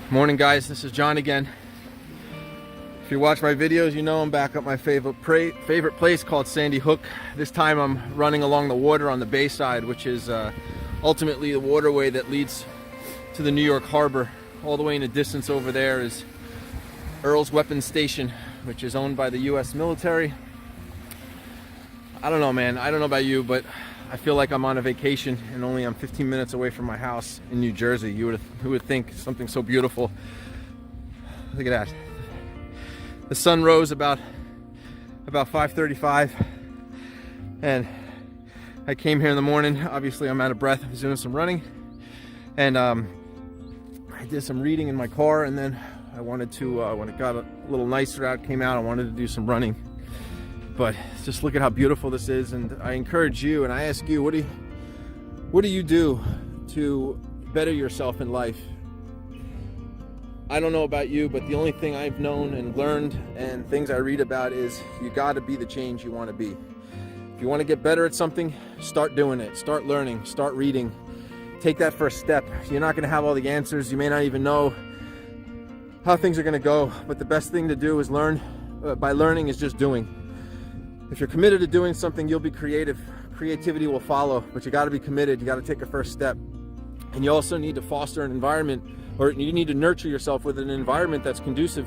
Morning guys, this is John again. If you watch my videos, you know I'm back at my favorite place called Sandy Hook. This time I'm running along the water on the bayside, which is ultimately the waterway that leads to the New York Harbor. All the way in the distance over there is Earl's Weapons Station, which is owned by the US military. I don't know, man, I don't know about you, but I feel like I'm on a vacation and only I'm 15 minutes away from my house in New Jersey. Who would think something so beautiful? Look at that. The sun rose about 5:35, and I came here in the morning. Obviously I'm out of breath. I was doing some running, and I did some reading in my car, and then I wanted to, when it got a little nicer out, came out, I wanted to do some running. But just look at how beautiful this is, and I encourage you and I ask you, what do you do to better yourself in life? I don't know about you, but the only thing I've known and learned and things I read about is you got to be the change you want to be. If you want to get better at something, start doing it, start learning, start reading, take that first step. You're not going to have all the answers, you may not even know how things are going to go, but the best thing to do is learn. By learning is just doing. If you're committed to doing something, you'll be creative. Creativity will follow, but you got to be committed. You got to take a first step. And you also need to foster an environment, or you need to nurture yourself with an environment that's conducive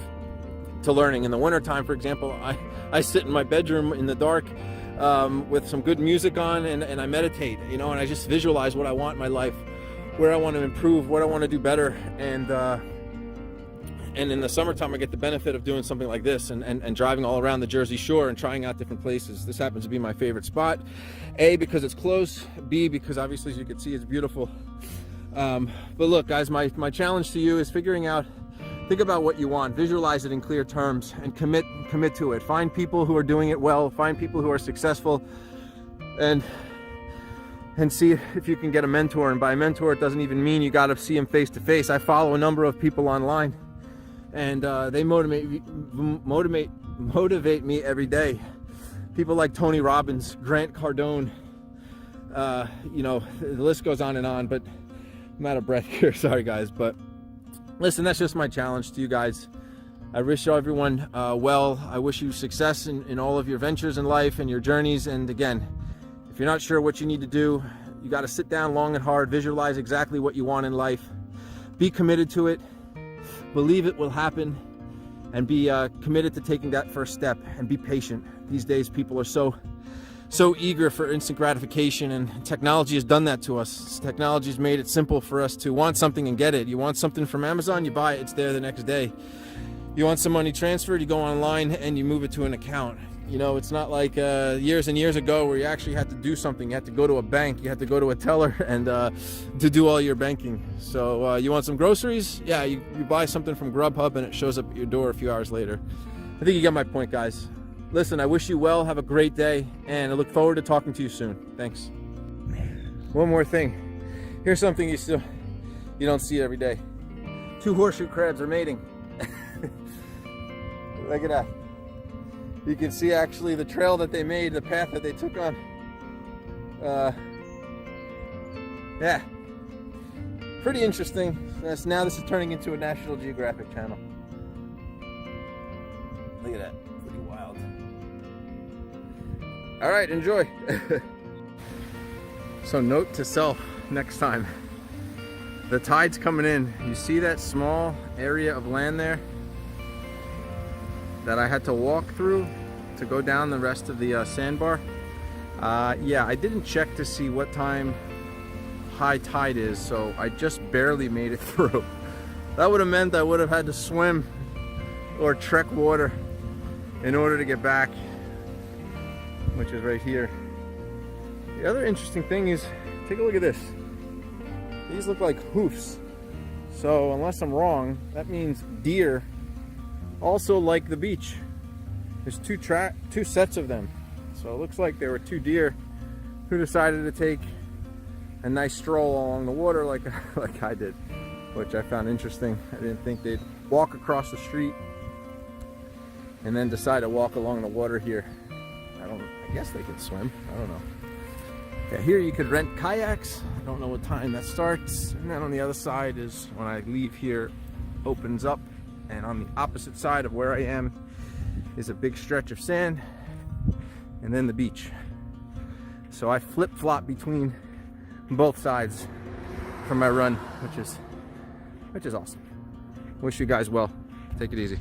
to learning. In the wintertime, for example, I sit in my bedroom in the dark with some good music on, and I meditate, and I just visualize what I want in my life, where I want to improve, what I want to do better. And in the summertime, I get the benefit of doing something like this and driving all around the Jersey Shore and trying out different places. This happens to be my favorite spot. A, because it's close. B, because obviously, as you can see, it's beautiful. But look, guys, my challenge to you is think about what you want, visualize it in clear terms, and commit to it. Find people who are doing it well, find people who are successful, and see if you can get a mentor. And by mentor, it doesn't even mean you got to see them face to face. I follow a number of people online, and they motivate me every day. People like Tony Robbins, Grant Cardone, the list goes on and on, but I'm out of breath here, sorry guys. But listen, that's just my challenge to you guys. I wish everyone well. I wish you success in all of your ventures in life and your journeys. And again, if you're not sure what you need to do, you got to sit down long and hard, visualize exactly what you want in life, be committed to it, believe it will happen, and be committed to taking that first step, and be patient. These days people are so eager for instant gratification, and technology has done that to us. Technology has made it simple for us to want something and get it. You want something from Amazon, you buy it, it's there the next day. You want some money transferred, you go online and you move it to an account. It's not like years and years ago where you actually had to do something. You had to go to a bank, you had to go to a teller and to do all your banking. So you want some groceries? Yeah, you buy something from Grubhub and it shows up at your door a few hours later. I think you get my point, guys. Listen, I wish you well, have a great day, and I look forward to talking to you soon. Thanks. One more thing. Here's something you don't see every day. 2 horseshoe crabs are mating. Look at that. You can see actually the trail that they made, the path that they took on. Yeah, pretty interesting. Now this is turning into a National Geographic channel. Look at that, pretty wild. All right, enjoy. So note to self next time, the tide's coming in. You see that small area of land there that I had to walk through to go down the rest of the sandbar? Yeah, I didn't check to see what time high tide is, so I just barely made it through. That would have meant I would have had to swim or trek water in order to get back, which is right here. The other interesting thing is, take a look at this. These look like hoofs. So unless I'm wrong, that means deer also like the beach. There's two sets of them. So it looks like there were 2 deer who decided to take a nice stroll along the water like I did, which I found interesting. I didn't think they'd walk across the street and then decide to walk along the water here. I guess they could swim. I don't know. Yeah, here you could rent kayaks. I don't know what time that starts. And then on the other side is when I leave here opens up, and on the opposite side of where I am is a big stretch of sand, and then the beach. So I flip-flop between both sides for my run, which is awesome. Wish you guys well. Take it easy.